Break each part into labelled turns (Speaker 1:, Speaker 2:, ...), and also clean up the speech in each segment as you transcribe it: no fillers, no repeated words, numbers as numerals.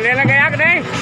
Speaker 1: लेने गया कि नहीं?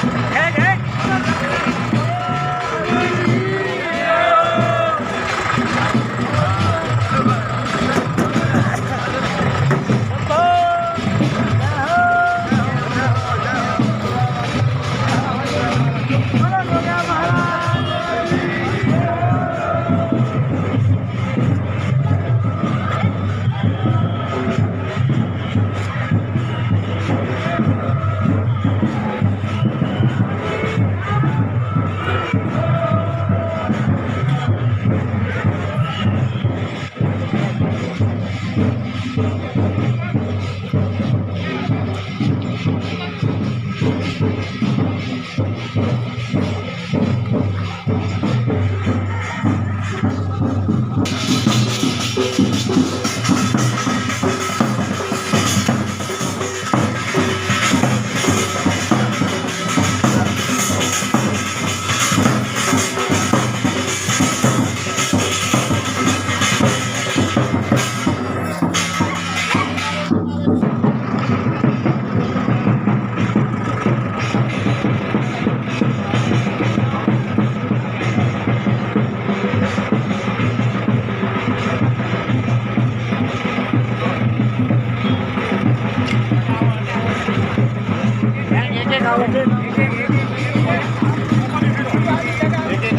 Speaker 2: एक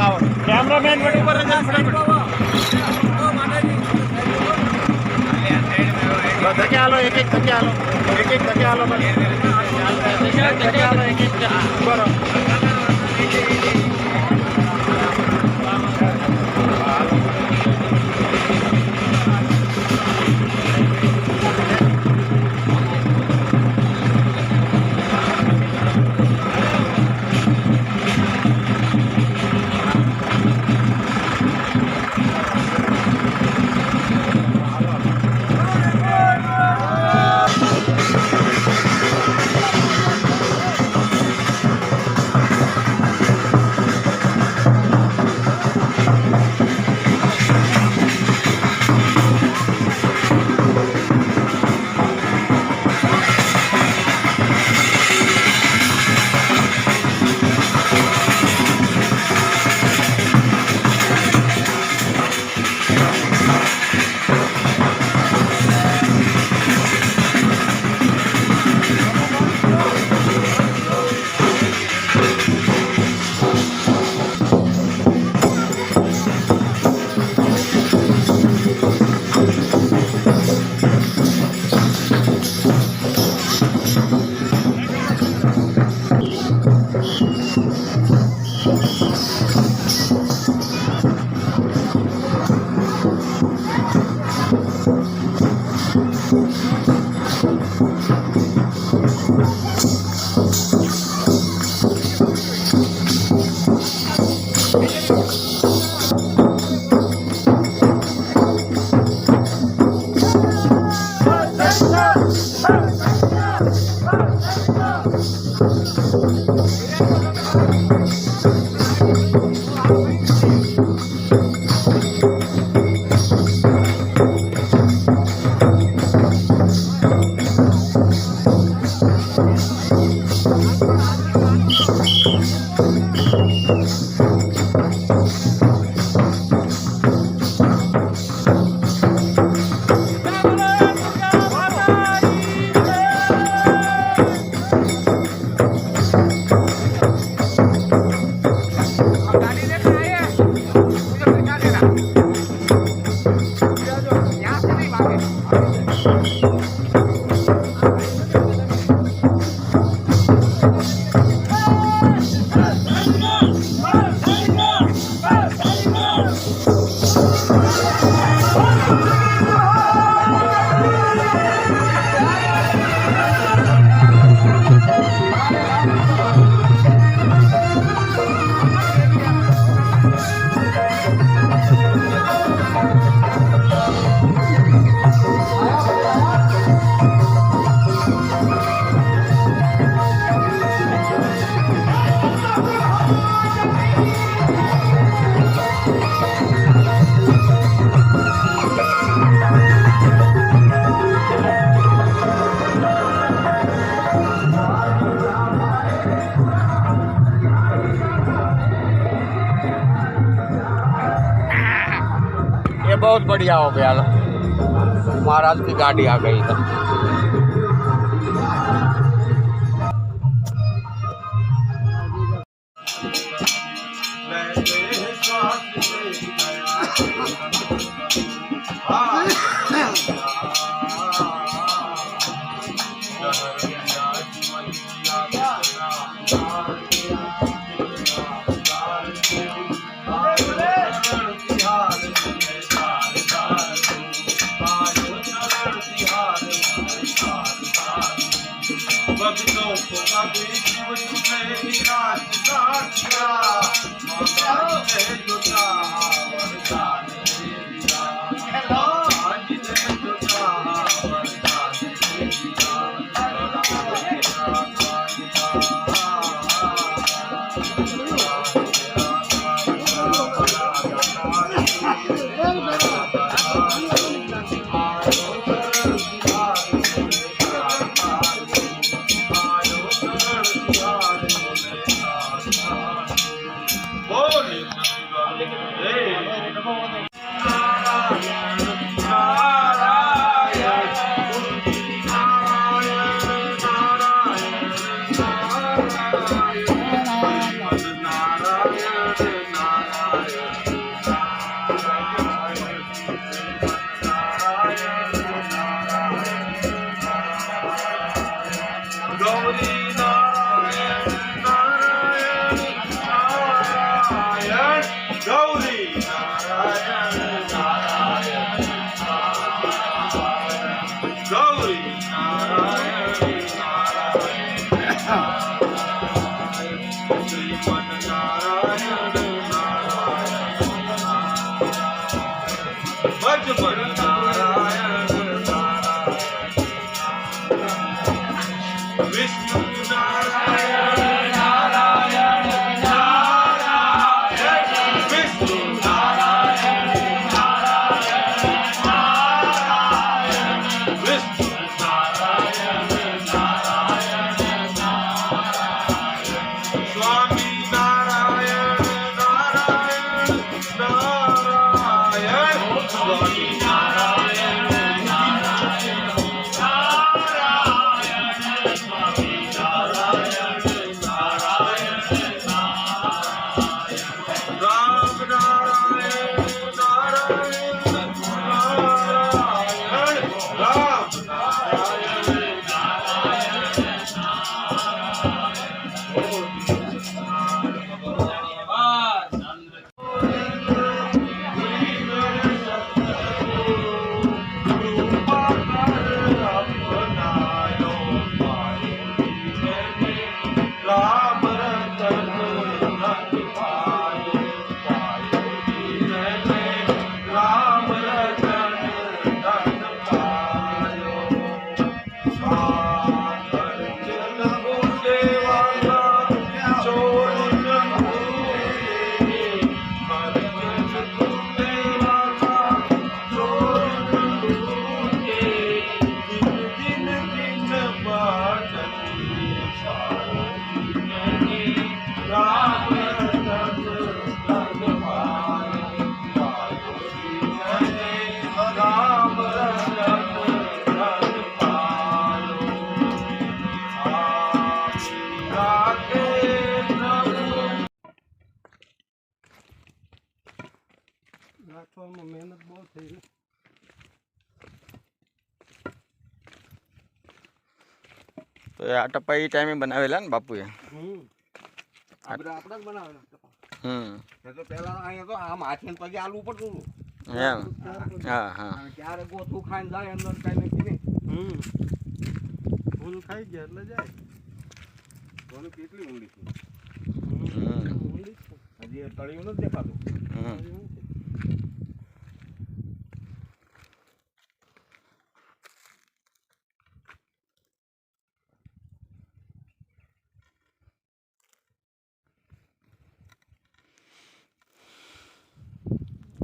Speaker 2: आओ कैमरामैन बड़े ऊपर धके आलो एक धके आलो धके आलो धके आलो एक बरोबर बहुत बढ़िया हो गया। महाराज की गाड़ी आ गई इधर।
Speaker 3: તો એ આ ટપ્પા એ ટાઈમે બનાવેલા ને બાપુએ.
Speaker 2: આપણે જ બનાવેલા ટપા.
Speaker 3: એ
Speaker 2: તો પહેલા અહીંયા તો આમ હાથે પગે આલવું પડતું હતું.
Speaker 3: એમ હા હા.
Speaker 2: ક્યારે ગોથું ખાઈને જાય અંદર કઈ નક્કી નહીં.
Speaker 4: ફૂલ ખાઈ ગયા એટલે જાય.
Speaker 2: ધોની કેટલી ઊંડી છે.
Speaker 4: ઊંડી જ છે.
Speaker 2: હજી એ તળિયું નથી દેખાતું.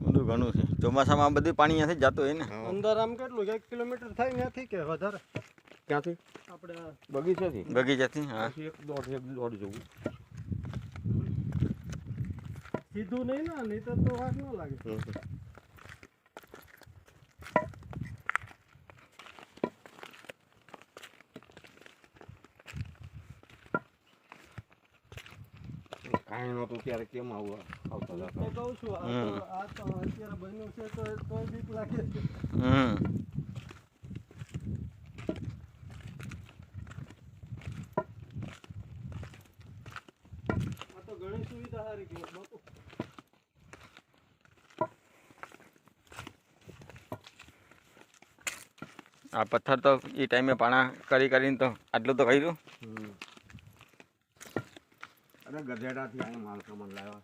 Speaker 3: બધું ઘણું છે. ચોમાસામાં આ બધું પાણી અહીંયાથી જ જતું હોય ને.
Speaker 4: અંદર આમ કેટલું 1 કિલોમીટર થાય ત્યાંથી કે વધારે?
Speaker 2: ક્યાંથી?
Speaker 4: આપણે
Speaker 2: બગીચાથી.
Speaker 3: બગીચાથી હા.
Speaker 2: એક દોઢ જેવું.
Speaker 4: સીધું નહીં ને, નહીં તો વાર ન લાગે.
Speaker 2: કાંઈ નહોતું ત્યારે કેમ આવતા
Speaker 4: તો
Speaker 2: હતા.
Speaker 4: કહું છું આ તો અત્યારે બન્યું છે તો બીક લાગે છે. આ તો ઘણી સુવિધા સારી ગઈ બાપુ.
Speaker 3: આ પથ્થર તો એ ટાઈમે પાણા કરીને તો આટલું તો કર્યું.
Speaker 2: અરે ગધેડાથી અહીંયા માલ સામાન લાવ્યા.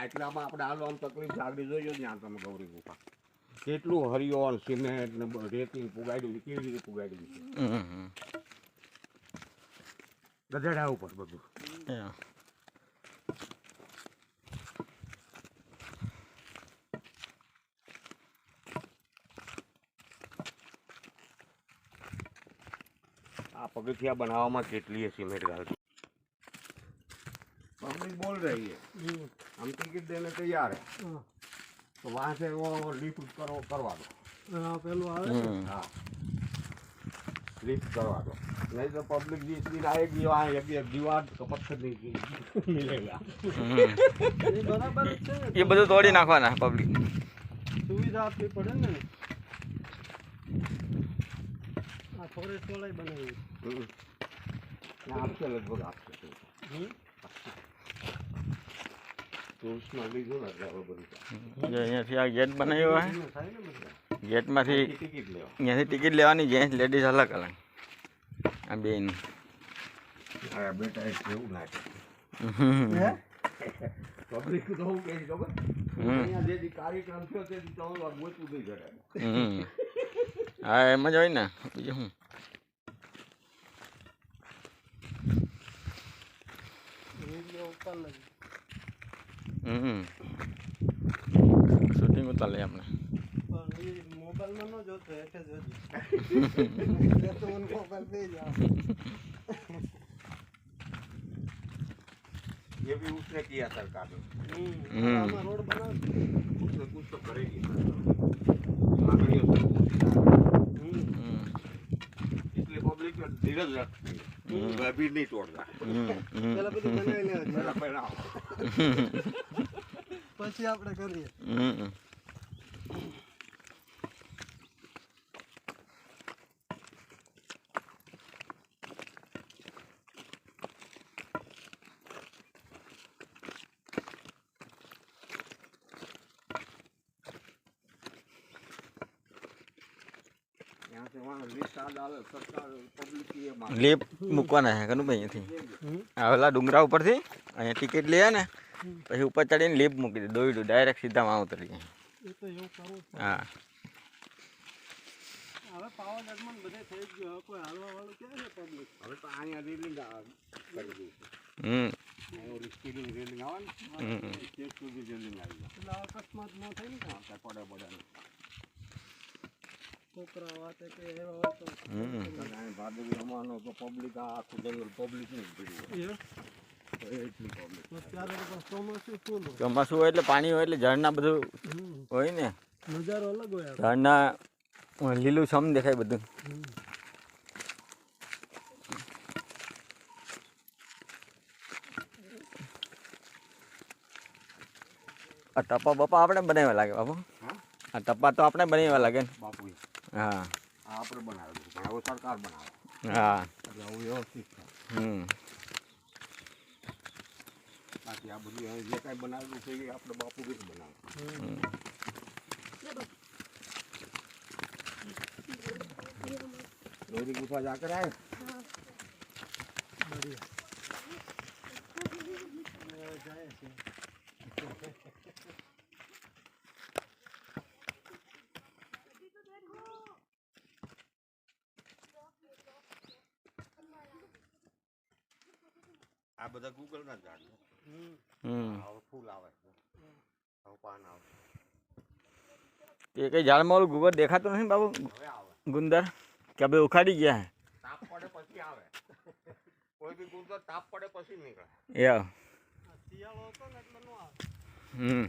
Speaker 2: એટલામાં આપણે હાલો આમ તકલીફ જાગડી જોઈએ ત્યાં તમે ગૌરી ગુફા કેટલું હરિયો સિમેન્ટ ને રેતી પુગાડ્યું કેવી રીતે પુગાડ્યું છે. ગધેડા ઉપર બધું. આ પગથિયા બનાવવામાં કેટલી સિમેન્ટ ગાળતી. पब्लिक बोल रही है हम टिकट देने तैयार है तो वहाँ से वो लिफ्ट करो करवा दो.
Speaker 4: પેલું આવે
Speaker 2: हाँ लिफ्ट करवा दो नहीं तो पब्लिक जिस दिन आएगी वहाँ एक दीवार तो पत्थर नहीं मिलेगा.
Speaker 4: એ બરાબર જ છે.
Speaker 3: એ બધું તોડી નાખવાના પબ્લિક.
Speaker 4: સુવિધા આપવી પડે ને. આ ફોરેસ્ટ વાળાએ બનાવી.
Speaker 2: आपसे लगभग आपसे ટૂલ્સમાં લીધું ને એટલે હવે બધું
Speaker 3: અહીંયાથી આ ગેટ બનાવ્યો હોય.
Speaker 4: થાય ને બધા.
Speaker 3: ગેટમાંથી
Speaker 2: ટિકિટ લેવા.
Speaker 3: અહીંયાથી ટિકિટ લેવાની. જેન્ટ્સ લેડીઝ અલગ અલગ. આ બેન
Speaker 2: હા બેટા એક એવું નાખે પબ્લિક તો હું કહે ખબર અહીંયા જે કાર્યક્રમ થયો તે 4 વાર ગોતું દઈ ઘરે.
Speaker 3: હા એમ જ હોય ને બીજું શું.
Speaker 4: વિડીયો ઉપર લઈ
Speaker 3: શૂટિંગ ઉતાર લઈએ આપણે.
Speaker 4: પણ એ મોબાઈલમાં ન જોતો એટલે જ હજી. તો મને મોબાઈલ દઈ જાઓ.
Speaker 2: ये भी उसने किया सरकार ने.
Speaker 4: આમાં રોડ બનાવે.
Speaker 2: उसने कुछ तो करेगी मांगणियों से इसलिए पब्लिक में धीरज रखती है अभी नहीं तोड़ना.
Speaker 4: પેલા બધું બનાવી લેવા જોઈએ.
Speaker 2: पहला बनाओ
Speaker 4: પછી આપણે કરીએ.
Speaker 2: यहाँ से वहाँ लिस्ट आ डाले सरकार पब्लिक की ये मांग.
Speaker 3: લીપ મૂકવાના છે કનુભાઈ અહીંયાથી. આ ઓલા ડુંગરા ઉપરથી અહીંયા ટિકિટ લે ને પછી ઉપર ચડીને લીપ મૂકી દે. દોયડું ડાયરેક્ટ સીધામાં ઉતરી જાય.
Speaker 4: એ તો એવું કરવું જ પડે.
Speaker 3: હા
Speaker 4: હવે પાવાગઢમાં બધે થઈ ગયું. હવે કોઈ હાલવા વાળું ક્યાં છે પબ્લિક?
Speaker 2: હવે તો અહીંયા રેલિંગ કરી દીધી. અહીંયા રિસ્કીની રેલિંગ આવે ને તે સુધી રેલિંગ આવી જાય.
Speaker 4: એટલે અકસ્માત ન થાય ને કાંઈ.
Speaker 2: ત્યાં પડે પડે
Speaker 4: છોકરા વાતે કે એવા હોય તો
Speaker 2: ભાદરવી અમાનો તો પબ્લિક આ આખું જંગલ પબ્લિક નહીં પીડ્યું એટલી પબ્લિક.
Speaker 4: તો ત્યારે તો ચોમાસું ફૂલ હોય.
Speaker 3: ચોમાસું હોય એટલે પાણી હોય એટલે ઝાડના બધું હોય ને.
Speaker 4: નજારો અલગ હોય.
Speaker 3: ઝાડના લીલું છમ દેખાય બધું. આ ટપા બપા આપણે બનાવ્યા લાગે બાપુ. આ ટપા તો આપણે બનાવ્યા લાગે ને.
Speaker 2: બાપુ
Speaker 3: હા
Speaker 2: આ આપણે બનાવેલું પણ હવે સરકાર બનાવે.
Speaker 3: હા
Speaker 2: એટલે આવું વ્યવસ્થિત થાય. બાકી આ બધું અહીં જે કાંઈ બનાવેલું છે એ આપણે બાપુ બી બનાવે. ગૌરી ગુફા જા કરાય.
Speaker 4: જાય છે
Speaker 2: આ બધા ગૂગલના ઝાડ છે. હવે ફૂલ આવે છે, હવે પાન આવે.
Speaker 3: એ કઈ ઝાડમાં ઓલું ગુગર દેખાતું નથી બાબુ
Speaker 2: હવે આવે.
Speaker 3: ગુંદર કે ભાઈ ઉખાડી ગયા હે
Speaker 2: તાપ પડે પછી આવે. કોઈ બી ગુંદર તાપ પડે પછી નીકળે.
Speaker 3: યા
Speaker 4: શિયાળો હતો ને એટલે નો આવે
Speaker 3: હમ